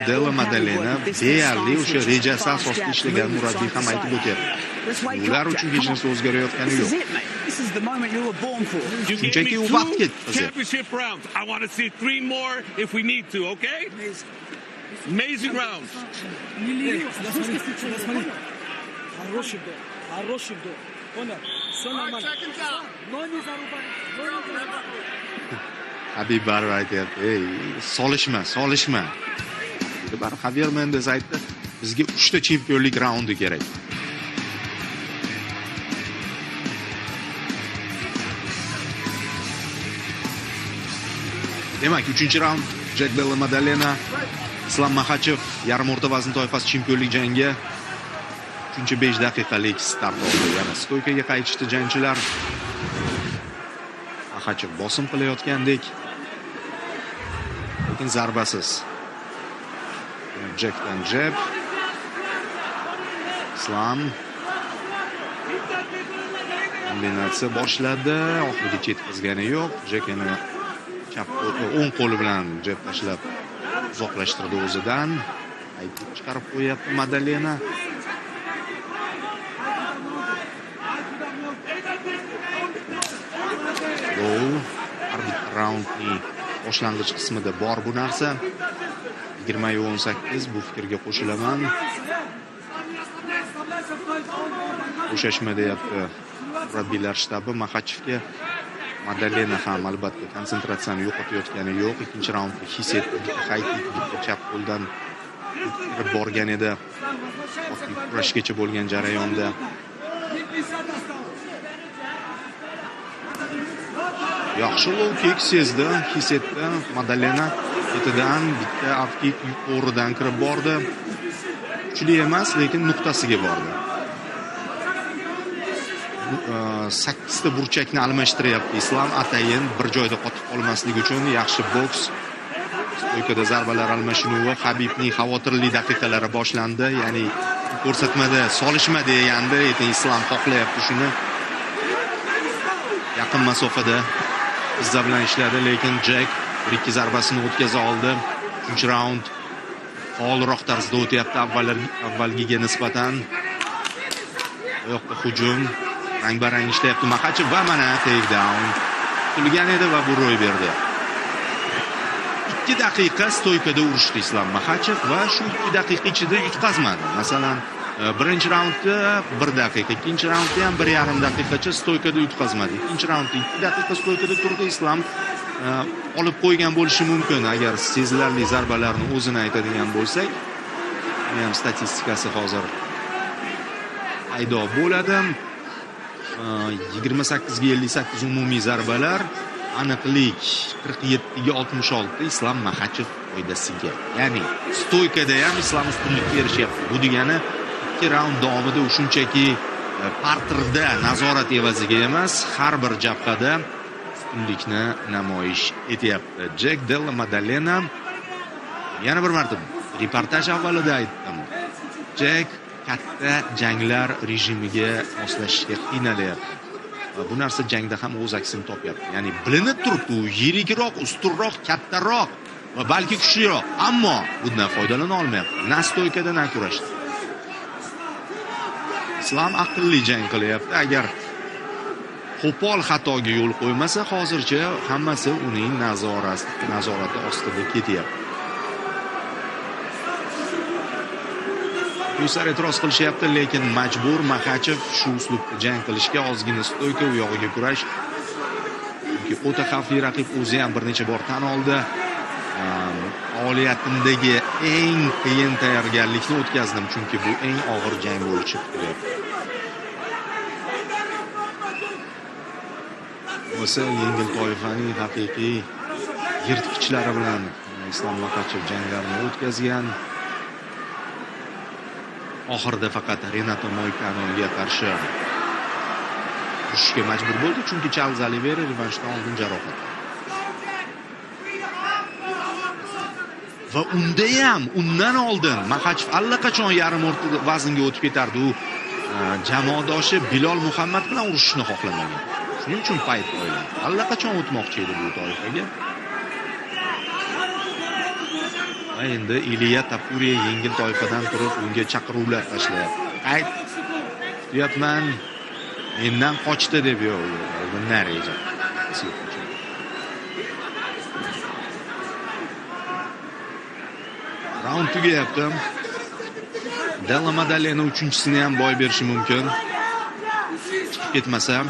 Della Maddalena deyarli o'sha rejasi asosida ishlagan murabbiy ham aytib o'tyapti. Ular uchun hech narsa o'zgarayotgani yo'q. Shunchaki u vaqt ketdi. Championship rounds. I want to see 3 more if we need to, okay? Amazing rounds. Habib baribir aytyapti, "Ey, solishma." Bar Javier Mendes aytdi, "Bizga 3 ta chempionlik raundi kerak." Demak, 3-raund Jack Della Maddalena, Islam Makhachev yarim o'rta vazn toifasi chempionlik jangi 5 daqiqalik start oldi. Yana stoykaga qaytishdi jangchilar. Makhachev bosim qilayotgandek, lekin zarbasiz. Jackdan jab. Islam kombinatsiya boshladi, oxirigacha yetkazgani yo'q. Jack yana o'ng qo'li bilan jab tashlab uzoqlashtirdi o'zidan. Aytib chiqarib qo'yapti Maddalena. Bu arbitr raundning boshlang'ich qismida bor bu narsa. 20-18 bu fikrga qo'shilaman. Qo'shashma deyapti murabbiylar shtabi. Makhachevga Maddalena ham albatta konsentratsiyani yo'qotayotgani yo'q. Ikkinchi raundda his etdi. Bitta chap qo'ldan kirib borgan edi. Kurashgacha bo'lgan jarayonda. Yaxshi low kick sezdi, his etdi. Maddalena ketidan bitta up kick yuqoridan kirib bordi. Kuchli emas, lekin nuqtasiga bordi. 8 ta burchakni almashtiryapti Islam atayin bir joyda qotib qolmaslik uchun. Yaxshi boks. Stoykada zarbalar almashinuvi, Habibning xavotirli daqiqalari boshlandi. Ya'ni ko'rsatmada solishma deganda, lekin Islam xohlayapti shuni. Yaqin masofada izza bilan ishladi, lekin Jack 1-2 zarbasini o'tkaza oldi. 3-raund faolroq tarzda o'tyapti avvalgiga nisbatan. Oyoqda hujum rang-barang ishlayapti Makhachev va mana takedown qilgan edi va bu ro'y berdi. 2 daqiqa stoykada urishdi Islam Makhachev va shu 2 daqiqa ichida yutqazmadi. Masalan, birinchi raundda 1 daqiqa, ikkinchi raundda ham 1,5 daqiqacha stoykada yutqazmadi. Ikkinchi raundda 2 daqiqa stoykada turdi. Islam olib qo'ygan bo'lishi mumkin agar sezilarli zarbalarni o'zini aytadigan bo'lsak. Bu ham statistikasi hozir paydo bo'ladi. 28 ga 58 umumiy zarbalar, aniqlik 47 ga 66 Islam Makhachev foydasiga. Ya'ni stoykada ham Islam ustunlikka erishyapti. Bu degani 2 raund davomida shunchaki parterda nazorat evaziga emas, har bir jabhada ustunlikni namoyish etyapti. Jack Della Maddalena yana bir marta reportaj avvalida aytdim. Jack katta janglar rejimiga moslashishga qiynalyapti. Va bu narsa jangda ham o'z aksini topyapti. Ya'ni bilinib turibdi, u yirikroq, ustunroq, kattaroq va balki kuchliroq, ammo bundan foydalana olmayapti. Na stoykada, na kurashda. Islam aqlli jang qilyapti. Agar qo'pol xatoga yo'l qo'ymasa, hozircha hammasi uning nazorati ostida ketyapti. Ular e'tiroz qilishyapti, lekin majbur Makhachev shu uslubda jang qilishga. Ozgina stoyka, u yog'iga kurash. Chunki o'ta xavfli raqib o'zi ham bir necha bor tan oldi. Faoliyatimdagi eng qiyin tayyorgarlikni o'tkazdim, chunki bu eng og'ir jang bo'lib chiqdi. O'sa yengil toifaning haqiqiy yirtqichlari bilan Islam Makhachev janglarni o'tkazgan. Oxirida faqat Renato Moicanoga qarshi urushga majbur bo'ldi, chunki Charles Oliveira revanshdan oldin jarohat. Va undan oldin Makhachev allaqachon yarim o'rta vaznga o'tib ketardi. U jamoadoshi Bilol Muhammad bilan urushishni xohlamagan. Shuning uchun payt qo'ygan. Allaqachon o'tmoqchi edi bu toifaga. Va endi Iliya Tapuriya yengil toifadan turib unga chaqiruvlar tashlayapti. Qayt. Kutayapman. Mendan qochdi deb yo'q. Bunday reja. Raund tugayapti. Della Madalena 3-chisini ham boy berishi mumkin. Chiqib ketmasam.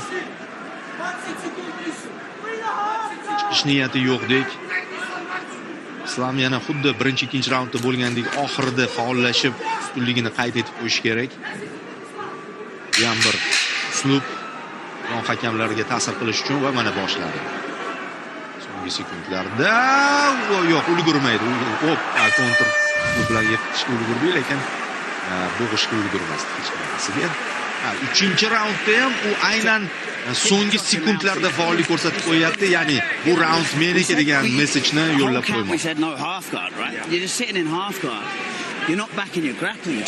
Chiqish niyati yo'qdek. Islom yana xuddi birinchi, ikkinchi raundda bo'lgandek oxirida faollashib, ustunligini qayd etib qo'yish kerak. Bu ham bir uslub jon hakamlarga ta'sir qilish uchun va mana boshladi. So'nggi sekundlarda yo'q, ulgurmaydi. Kontr bilan yetishga ulgurdi, lekin bo'g'ishga ulgurmasdi hech qanaqasiga. 3-raundda ham u aynan so'nggi sekundlarda faollik ko'rsatib qo'yapti, ya'ni bu raund meniki degan mesajni yo'llab qo'ymoqda. You're just sitting in half guard. You're not backing your grappling.